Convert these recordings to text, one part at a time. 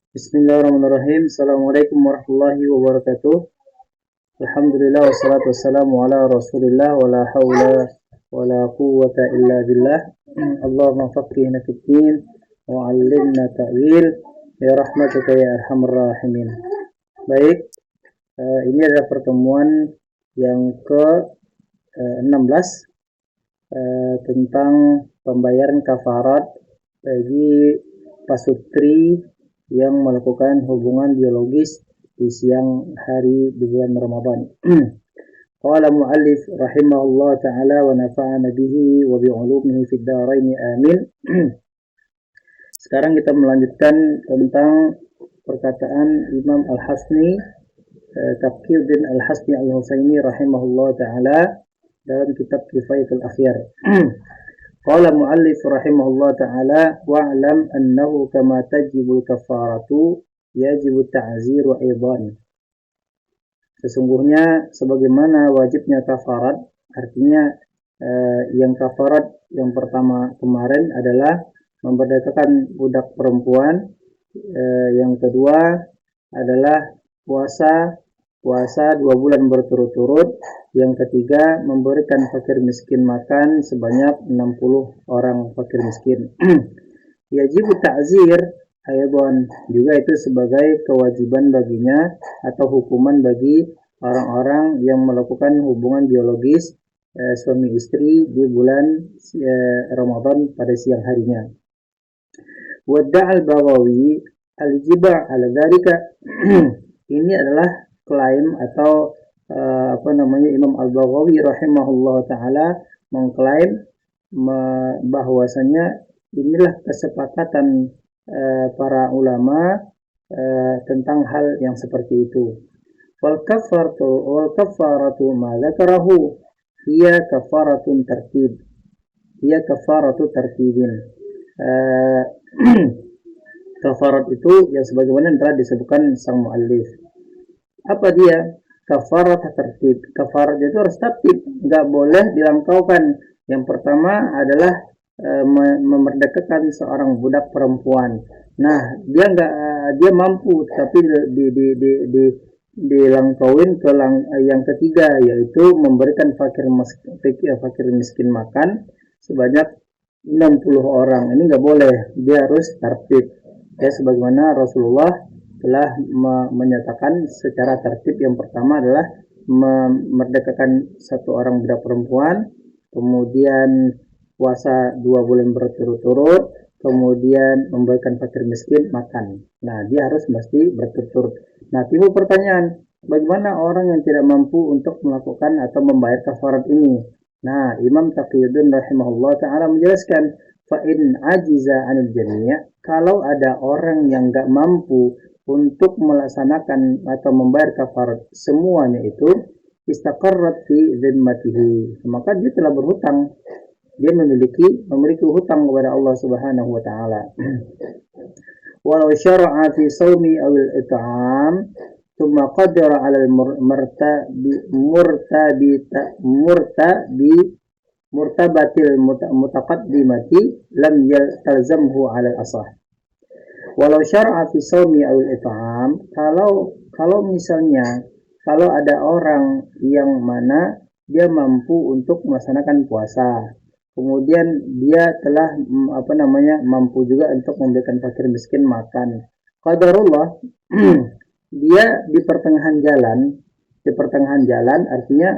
Bismillahirrahmanirrahim. Assalamualaikum warahmatullahi wabarakatuh. Alhamdulillah wassalatu wassalamu ala Rasulillah wa la haula wa la quwwata illa billah. Allahumma faqihna fid din wa 'allimna ta'wil ya rahmatuka ya arhamar rahimin. Baik, ini adalah pertemuan yang ke-16 tentang pembayaran kafarat bagi pasutri yang melakukan hubungan biologis di siang hari di bulan Ramadan. Qala muallif rahimahullah ta'ala wa nafa'ana bihi wa bi'ulumihi fid dharain amin. Sekarang kita melanjutkan tentang perkataan Imam Al-Hasni Taqiyuddin Al-Hasni Al-Husaini rahimahullah ta'ala dalam kitab Kifayatul Akhyar. Qala muallif rahimahullah ta'ala wa'lam annahu kama tajibul kafaratu yajibu ta'ziru aidan. Sesungguhnya sebagaimana wajibnya kafarat, artinya yang kafarat yang pertama kemarin adalah memerdekakan budak perempuan, yang kedua adalah puasa 2 bulan berturut-turut, yang ketiga memberikan fakir miskin makan sebanyak 60 orang fakir miskin. Yajibu ta'zir aydan, juga itu sebagai kewajiban baginya atau hukuman bagi orang-orang yang melakukan hubungan biologis suami istri di bulan Ramadan pada siang harinya. Wadda'al Baghawi al-jiba' ala dzalika. Ini adalah klaim atau Imam Al-Baghawi rahimahullah ta'ala mengklaim bahwasanya inilah kesepakatan para ulama tentang hal yang seperti itu. Wal kafaratu ma dzakarahu hiya kafaratun tartib. Hiya kafaratu tartibin. Kafarat itu yang sebagaimana telah disebutkan sang muallif. Apa dia? Kafarat tertib. Kafarat itu harus tertib, nggak boleh dilangkaukan. Yang pertama adalah memerdekakan seorang budak perempuan. Nah, dia mampu, tapi dilangkauin ke yang ketiga, yaitu memberikan fakir miskin makan sebanyak 60 orang. Ini nggak boleh, dia harus tertib. Ya, sebagaimana Rasulullah telah menyatakan secara tertib. Yang pertama adalah memerdekakan 1 orang budak perempuan, kemudian puasa 2 bulan berturut-turut, kemudian memberikan fakir miskin makan. Nah, dia harus mesti berturut-turut. Nah, timbul pertanyaan, bagaimana orang yang tidak mampu untuk melakukan atau membayar kafarat ini? Nah, Imam Taqiyuddin rahimahullah ta'ala menjelaskan, fa'in ajiza anil jami', kalau ada orang yang gak mampu untuk melaksanakan atau membayar kafarat semuanya itu, istaqarrat fi zimmatihi, maka dia telah berhutang. Dia memiliki hutang kepada Allah Subhanahu wa taala. Walau syara'a fi shaumi aw al-it'am thumma qadara 'ala murtabatil mutaqaddimati lam yalzamhu 'ala al-asah. Walau syara'a fi shaumi aw al-it'am, kalau misalnya ada orang yang mana dia mampu untuk melaksanakan puasa, kemudian dia telah mampu juga untuk memberikan fakir miskin makan. Qadarullah, dia di pertengahan jalan artinya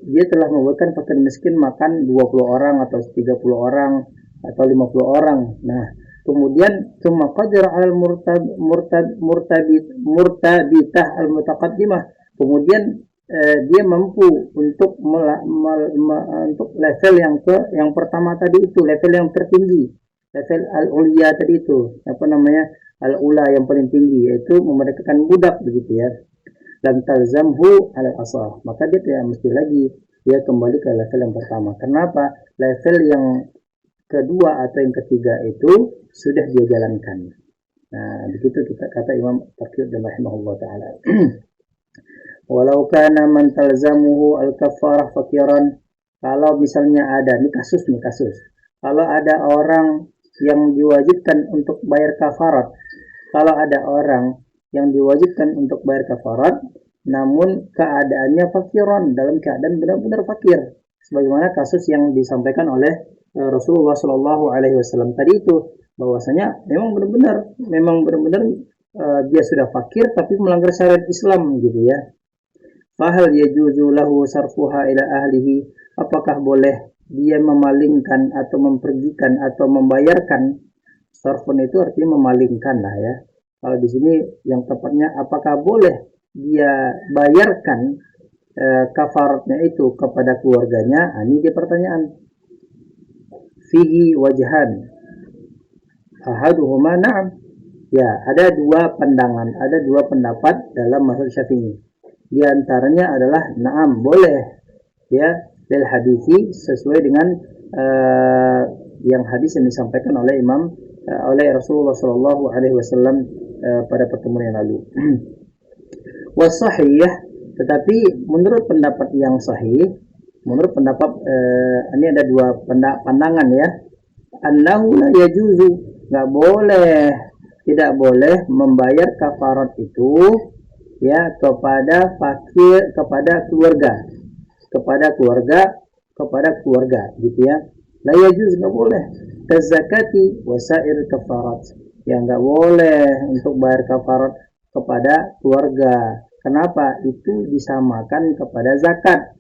dia telah memberikan fakir miskin makan 20 orang atau 30 orang atau 50 orang. Nah, kemudian summa qadara al murtabitah al mutaqaddimah, kemudian dia mampu untuk untuk level yang pertama tadi itu, level yang tertinggi, level al-ulia tadi itu, al-ula yang paling tinggi, yaitu memerdekakan budak begitu ya. Lam talzamhu ala asah, maka dia tidak mesti lagi dia kembali ke level yang pertama. Kenapa? Level yang kedua atau yang ketiga itu sudah dia jalankan. Nah, begitu kita kata Imam Taqiyuddin rahimahullah ta'ala. Walau kana man talzamuhu al-kafarah fakiran, Kalau misalnya ada, nih kasus. Kalau ada orang yang diwajibkan untuk bayar kafarat, kalau ada orang yang diwajibkan untuk bayar kafarat, namun keadaannya fakiron, dalam keadaan benar-benar fakir, sebagaimana kasus yang disampaikan oleh Rasulullah Shallallahu Alaihi Wasallam tadi itu, bahwasanya memang benar-benar dia sudah fakir tapi melanggar syariat Islam gitu ya. Fahal yajuzu lahu sarfuha ila ahlihi, apakah boleh dia memalingkan atau mempergikan atau membayarkan. Sarfun itu artinya memalingkan lah ya. Kalau di sini yang tepatnya apakah boleh dia bayarkan kafaratnya itu kepada keluarganya? Ini dia pertanyaan. Fihi wajhan. Ahaduhuma na'am. Ya, ada dua pandangan, ada dua pendapat dalam mazhab Syafi'i. Di antaranya adalah na'am, boleh ya, lil hadisi, sesuai dengan yang hadis yang disampaikan oleh oleh Rasulullah Shallallahu Alaihi Wasallam pada pertemuan yang lalu. Wasahih, tetapi menurut pendapat yang sahih, menurut pendapat ini ada dua pandangan ya. Annahu la yajuzu, tidak boleh membayar kafarat itu ya kepada fakir, kepada keluarga gitu ya. La yajuz, nggak boleh. Kazakati wasair kafarat, yang nggak boleh untuk bayar kafarat kepada keluarga. Kenapa? Itu disamakan kepada zakat.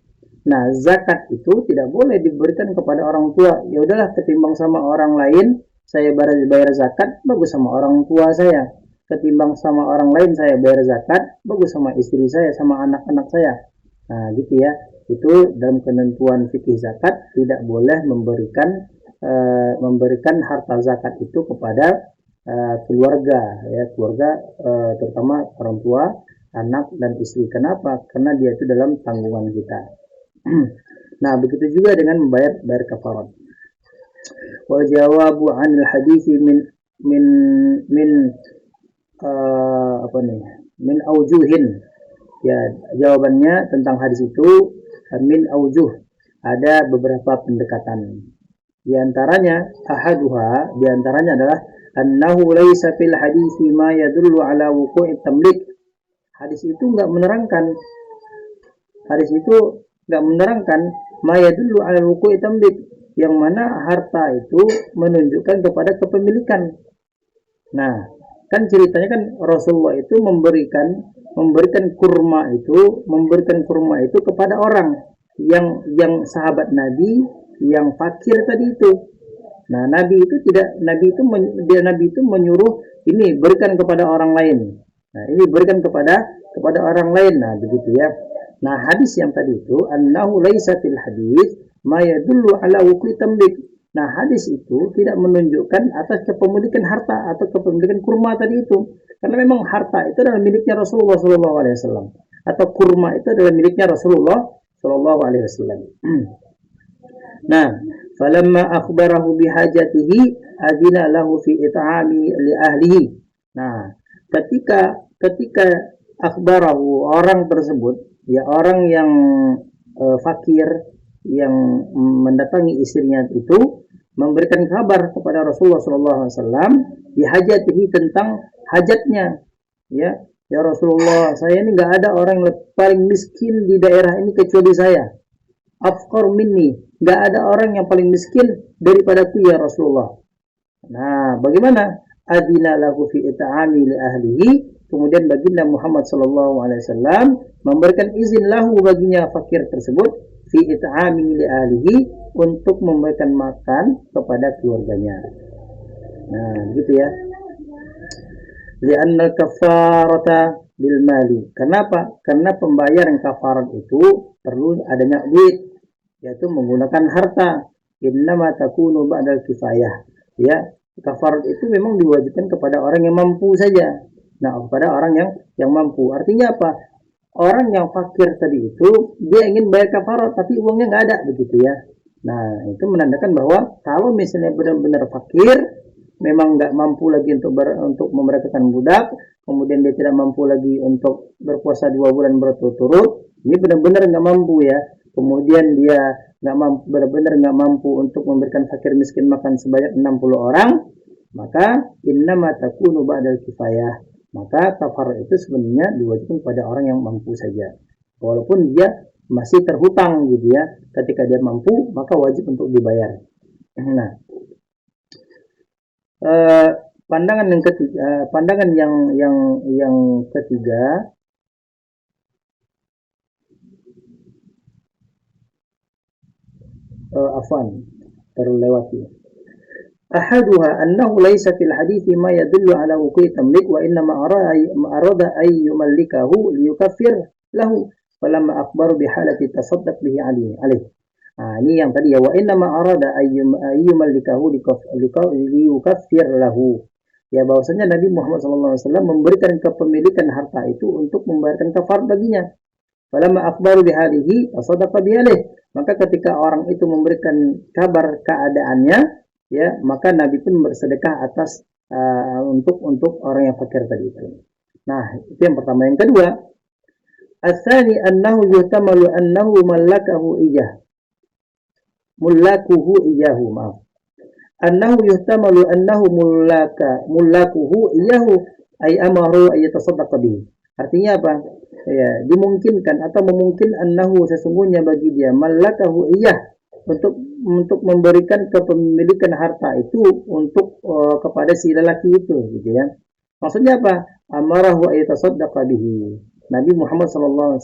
Nah, zakat itu tidak boleh diberikan kepada orang tua. Ya udahlah, ketimbang sama orang lain saya bayar zakat, bagus sama orang tua saya. Ketimbang sama orang lain saya bayar zakat, bagus sama istri saya, sama anak-anak saya. Nah, gitu ya. Itu dalam ketentuan fikih zakat, tidak boleh memberikan harta zakat itu kepada keluarga ya, terutama orang tua, anak dan istri. Kenapa? Karena dia itu dalam tanggungan kita. Nah, begitu juga dengan bayar kafarat. Wa jawabu 'anil hadits min aujuhin. Ya, jawabannya tentang hadis itu min aujuh, ada beberapa pendekatan. Di antaranya adalah annahu laisa fil hadisi ma yadullu ala wuqu'i tamlik. Hadis itu enggak menerangkan ma yadullu ala wuqu'i tamlik, yang mana harta itu menunjukkan kepada kepemilikan. Nah, kan ceritanya kan Rasulullah itu memberikan kurma itu kepada orang yang sahabat Nabi yang fakir tadi itu. Nah, Nabi itu menyuruh ini berikan kepada orang lain. Nah, ini berikan kepada orang lain. Nah, begitu ya. Nah, hadis yang tadi itu annahu laisa fil hadis ma yadullu ala wuqi tamlik. Nah, hadis itu tidak menunjukkan atas kepemilikan harta atau kepemilikan kurma tadi itu. Karena memang harta itu adalah miliknya Rasulullah Shallallahu Alaihi Wasallam, atau kurma itu adalah miliknya Rasulullah Shallallahu Alaihi Wasallam. Nah, falamma akhbarahu bihajatihi adina lahu fi it'ami li ahlihi. Nah, ketika akhbarahu, orang tersebut ya, orang yang fakir yang mendatangi istrinya itu memberikan kabar kepada Rasulullah Shallallahu Alaihi Wasallam bihajatihi, tentang hajatnya ya. Ya Rasulullah, saya ini nggak ada orang yang paling miskin di daerah ini kecuali saya. Afqar minni, nggak ada orang yang paling miskin daripadaku ya Rasulullah. Nah, bagaimana? Adina lahu fi it'ami li ahlihi. Kemudian baginda Muhammad sallallahu alaihi wasallam memberikan izin lahu, baginya fakir tersebut, fi it'ami li ahlihi, untuk memberikan makan kepada keluarganya. Nah, gitu ya. Li'anna kafarata bil mali. Kenapa? Karena pembayaran kafarat itu perlu adanya duit, yaitu menggunakan harta. Innama takunu ba'dal kifayah. Ya, kafarat itu memang diwajibkan kepada orang yang mampu saja. Nah, kepada orang yang mampu. Artinya apa? Orang yang fakir tadi itu dia ingin bayar kafarat tapi uangnya nggak ada, begitu ya. Nah, itu menandakan bahwa kalau misalnya benar-benar fakir, memang nggak mampu lagi untuk memerdekakan budak, kemudian dia tidak mampu lagi untuk berpuasa 2 bulan berturut-turut, ini benar-benar nggak mampu ya. kemudian dia nggak mampu, benar-benar nggak mampu untuk memberikan fakir miskin makan sebanyak 60 orang, maka innama takunu ba'dal kifayah. Maka kafarah itu sebenarnya diwajibkan pada orang yang mampu saja. Walaupun dia masih terhutang gitu ya, ketika dia mampu maka wajib untuk dibayar. Nah, pandangan yang ketiga, pandangan yang ketiga, afwan, terlewati. Ahaduha annahu laysa fil hadithi ma yadullu ala wuqu'i tamlik wa innama arada ay yumallikahu liyukaffir lahu falamma akhbaru bihalati tasaddaq bihi alaihi. Nah, ini yang tadi ya, wa innama arada ay yumallikahu liyukaffir lahu. Ya, bahwasanya Nabi Muhammad SAW memberikan kepemilikan harta itu untuk membayarkan kafar baginya. Falamma akhbaru bihalihi tasaddaqa bihi alaihi. Maka ketika orang itu memberikan kabar keadaannya, ya, maka Nabi pun bersedekah atas untuk orang yang fakir tadi itu. Nah, itu yang pertama. Yang kedua, asani annahu yuhtamalu annahu mallakahu iyahu, maaf. Annahu yuhtamalu annahu mullakuhu iyahu ay amaru ay yatasaddaqa bihi. Artinya apa? Ya, dimungkinkan atau memungkin annahu sesungguhnya bagi dia mallakahu iyah, untuk memberikan kepemilikan harta itu untuk kepada si lelaki itu, gitu ya. Maksudnya apa? Amarahu ayatasaddaqa bihi. Nabi Muhammad SAW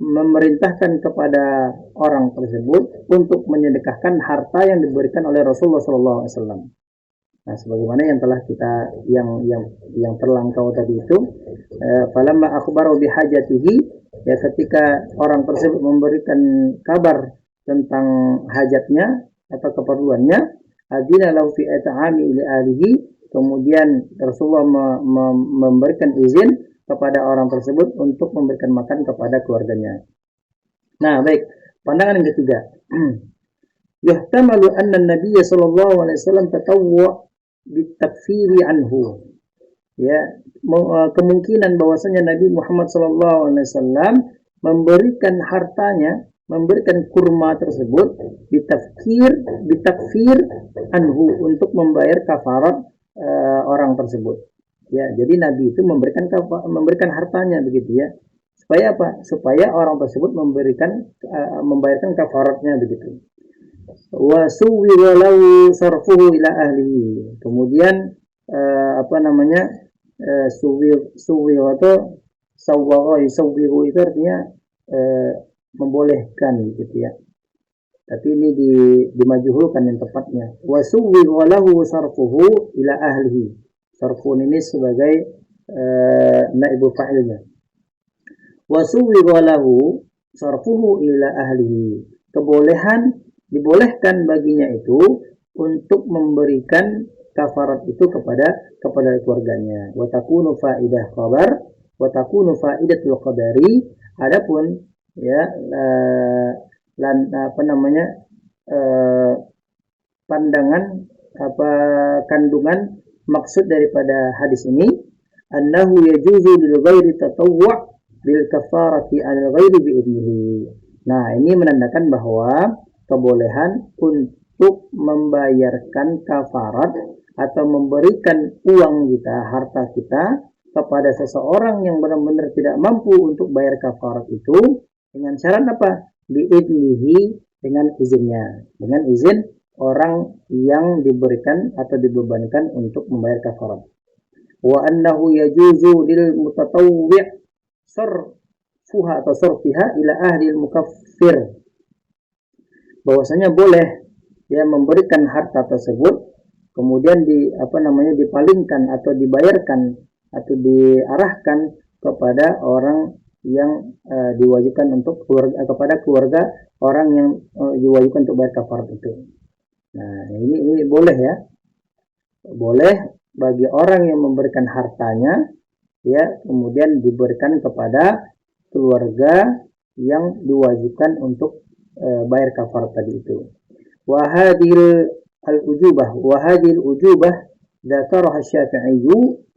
memerintahkan kepada orang tersebut untuk menyedekahkan harta yang diberikan oleh Rasulullah SAW. Nah, sebagaimana yang telah kita yang terlangkau tadi itu, falamma akhbaru bihajatihi, ya, ketika orang tersebut memberikan kabar tentang hajatnya atau keperluannya, adina lahu fi at'ami li alihi, kemudian Rasulullah memberikan izin kepada orang tersebut untuk memberikan makan kepada keluarganya. Nah, baik, pandangan yang ketiga. Yuhtamalu anna an-nabiy sallallahu alaihi wasallam tatawwa bitakfiri anhu. Ya, kemungkinan bahwasanya Nabi Muhammad sallallahu alaihi wasallam memberikan hartanya, memberikan kurma tersebut bitakfir anhu, untuk membayar kafarat orang tersebut. Ya, jadi Nabi itu memberikan hartanya begitu ya. Supaya apa? Supaya orang tersebut membayarkan kafaratnya begitu. Wa suwira lahu sarfuhu ila ahlihi. Kemudian suwir atau sawwiru itu artinya membolehkan gitu ya. Tapi ini dimajuhulkan yang tepatnya. Wa suwira lahu sarfuhu ila ahlihi. Sarfun ini sebagai naibul fa'ilnya. Wa suwira lahu sarfuhu ila ahlihi. Dibolehkan baginya itu untuk memberikan kafarat itu kepada keluarganya. Wa takunu faidah khabar wa takunu faidatul qadari. Adapun ya pandangan kandungan maksud daripada hadis ini, annahu yajuzu lil ghairi tatawwu' bil kafarati 'ala ghairi bi idnihi. Nah, ini menandakan bahwa kebolehan untuk membayarkan kafarat atau memberikan uang kita, harta kita kepada seseorang yang benar-benar tidak mampu untuk bayar kafarat itu, dengan syarat apa? Bi idnihi, dengan izinnya, dengan izin orang yang diberikan atau dibebankan untuk membayar kafarat. Wa annahu yajuzu lil mutatawwi' sarfuha atau sarfiha ila ahli al-mukaffir. Bahwasanya boleh ya memberikan harta tersebut kemudian dipalingkan atau dibayarkan atau diarahkan kepada orang yang diwajibkan untuk kepada keluarga orang yang diwajibkan untuk bayar kafarat itu. Nah, ini boleh ya. Boleh bagi orang yang memberikan hartanya ya, kemudian diberikan kepada keluarga yang diwajibkan untuk bayar kafarat tadi itu. Wa hadhil ujubah dzakaraha Syafi'i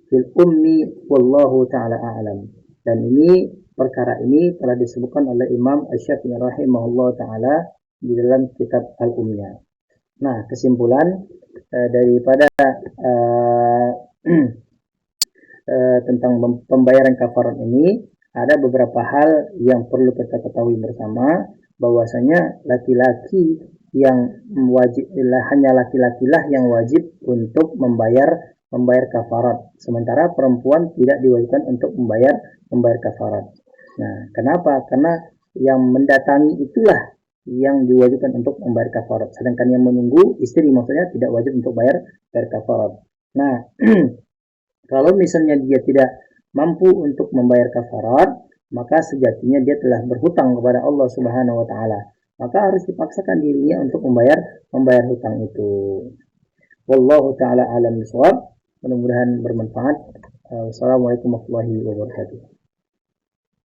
fil ummi wallahu taala a'lam. Dan ini perkara ini telah disebutkan oleh Imam Asy-Syafi'i rahimahullah taala di dalam kitab Al-Ummiyah. Nah, kesimpulan daripada tentang pembayaran kafarat ini, ada beberapa hal yang perlu kita ketahui bersama, bahwasanya laki-laki yang wajib, hanya laki-lakilah yang wajib untuk membayar kafarat, sementara perempuan tidak diwajibkan untuk membayar kafarat. Nah, kenapa? Karena yang mendatangi itulah yang diwajibkan untuk membayar kafarat, sedangkan yang menunggu, istri maksudnya, tidak wajib untuk bayar kafarat. Nah, kalau misalnya dia tidak mampu untuk membayar kafarat, maka sejatinya dia telah berhutang kepada Allah Subhanahu wa taala. Maka harus dipaksakan dirinya untuk membayar hutang itu. Wallahu taala alam bisawab. Mudah-mudahan bermanfaat. Wassalamualaikum warahmatullahi wabarakatuh.